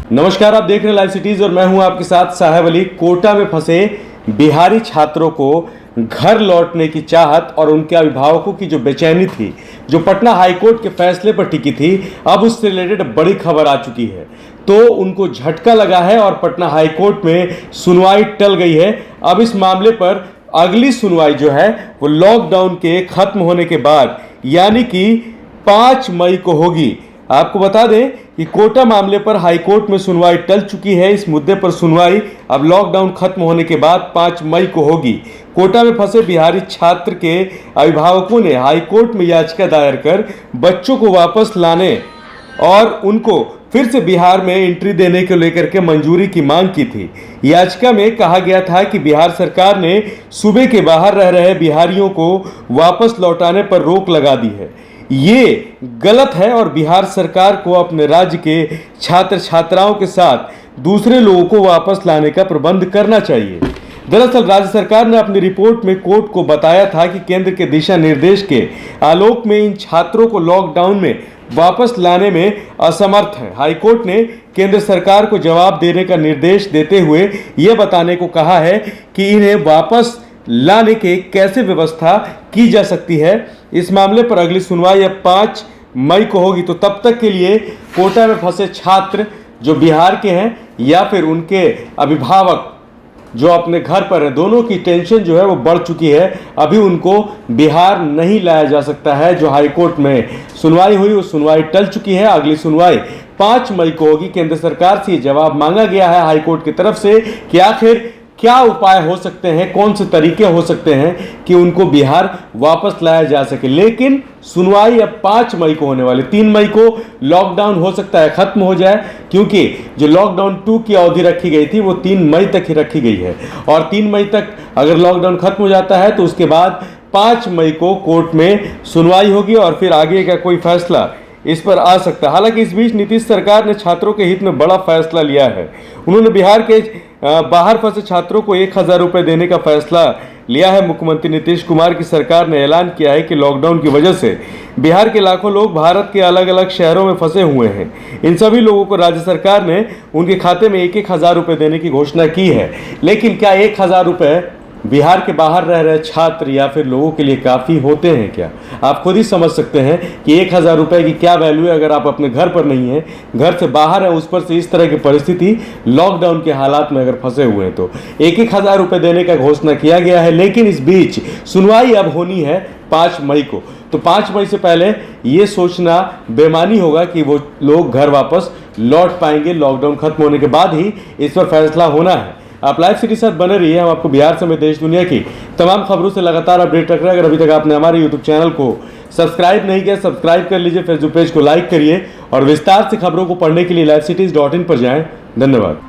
नमस्कार, आप देख रहे हैं लाइव सिटीज और मैं हूं आपके साथ साहेब अली। कोटा में फंसे बिहारी छात्रों को घर लौटने की चाहत और उनके अभिभावकों की जो बेचैनी थी, जो पटना हाईकोर्ट के फैसले पर टिकी थी, अब उससे रिलेटेड बड़ी खबर आ चुकी है। तो उनको झटका लगा है और पटना हाईकोर्ट में सुनवाई टल गई है। अब इस मामले पर अगली सुनवाई जो है वो लॉकडाउन के खत्म होने के बाद यानी कि 5 मई को होगी। आपको बता दें कि कोटा मामले पर हाईकोर्ट में सुनवाई टल चुकी है। इस मुद्दे पर सुनवाई अब लॉकडाउन खत्म होने के बाद 5 मई को होगी। कोटा में फंसे बिहारी छात्र के अभिभावकों ने हाईकोर्ट में याचिका दायर कर बच्चों को वापस लाने और उनको फिर से बिहार में एंट्री देने को लेकर के मंजूरी की मांग की थी। याचिका में कहा गया था कि बिहार सरकार ने सूबे के बाहर रह रहे बिहारियों को वापस लौटाने पर रोक लगा दी है। ये गलत है और बिहार सरकार को अपने राज्य के छात्र छात्राओं के साथ दूसरे लोगों को वापस लाने का प्रबंध करना चाहिए। दरअसल राज्य सरकार ने अपनी रिपोर्ट में कोर्ट को बताया था कि केंद्र के दिशा निर्देश के आलोक में इन छात्रों को लॉकडाउन में वापस लाने में असमर्थ है। हाईकोर्ट ने केंद्र सरकार को जवाब देने का निर्देश देते हुए यह बताने को कहा है कि इन्हें वापस लाने के कैसे व्यवस्था की जा सकती है। इस मामले पर अगली सुनवाई अब 5 मई को होगी। तो तब तक के लिए कोटा में फंसे छात्र जो बिहार के हैं या फिर उनके अभिभावक जो अपने घर पर है, दोनों की टेंशन जो है वो बढ़ चुकी है। अभी उनको बिहार नहीं लाया जा सकता है। जो हाईकोर्ट में सुनवाई हुई वो सुनवाई टल चुकी है। अगली सुनवाई 5 मई को होगी। केंद्र सरकार से जवाब मांगा गया है हाईकोर्ट की तरफ से कि आखिर क्या उपाय हो सकते हैं, कौन से तरीके हो सकते हैं कि उनको बिहार वापस लाया जा सके। लेकिन सुनवाई अब 5 मई को होने वाली। 3 मई को लॉकडाउन हो सकता है खत्म हो जाए, क्योंकि जो लॉकडाउन 2 की अवधि रखी गई थी वो 3 मई तक ही रखी गई है। और 3 मई तक अगर लॉकडाउन खत्म हो जाता है तो उसके बाद 5 मई को कोर्ट में सुनवाई होगी और फिर आगे का कोई फैसला इस पर आ सकता है। हालांकि इस बीच नीतीश सरकार ने छात्रों के हित में बड़ा फैसला लिया है। उन्होंने बिहार के बाहर फंसे छात्रों को 1000 रुपये देने का फैसला लिया है। मुख्यमंत्री नीतीश कुमार की सरकार ने ऐलान किया है कि लॉकडाउन की वजह से बिहार के लाखों लोग भारत के अलग अलग शहरों में फंसे हुए हैं। इन सभी लोगों को राज्य सरकार ने उनके खाते में 1000 रुपये देने की घोषणा की है। लेकिन क्या 1000 रुपये बिहार के बाहर रह रहे छात्र या फिर लोगों के लिए काफ़ी होते हैं क्या? आप खुद ही समझ सकते हैं कि 1000 रुपये की क्या वैल्यू है अगर आप अपने घर पर नहीं हैं, घर से बाहर है, उस पर से इस तरह की परिस्थिति लॉकडाउन के हालात में अगर फंसे हुए हैं तो 1000 रुपये देने का घोषणा किया गया है। लेकिन इस बीच सुनवाई अब होनी है 5 मई को। तो 5 मई से पहले ये सोचना बेमानी होगा कि वो लोग घर वापस लौट पाएंगे। लॉकडाउन खत्म होने के बाद ही इस पर फैसला होना है। आप लाइव सिटी साथ बने रहिए। हम आपको बिहार समेत देश दुनिया की तमाम खबरों से लगातार अपडेट रख रहे हैं। अगर अभी तक आपने हमारे यूट्यूब चैनल को सब्सक्राइब नहीं किया, सब्सक्राइब कर लीजिए। फेसबुक पेज को लाइक करिए और विस्तार से खबरों को पढ़ने के लिए livecities.in पर जाएं। धन्यवाद।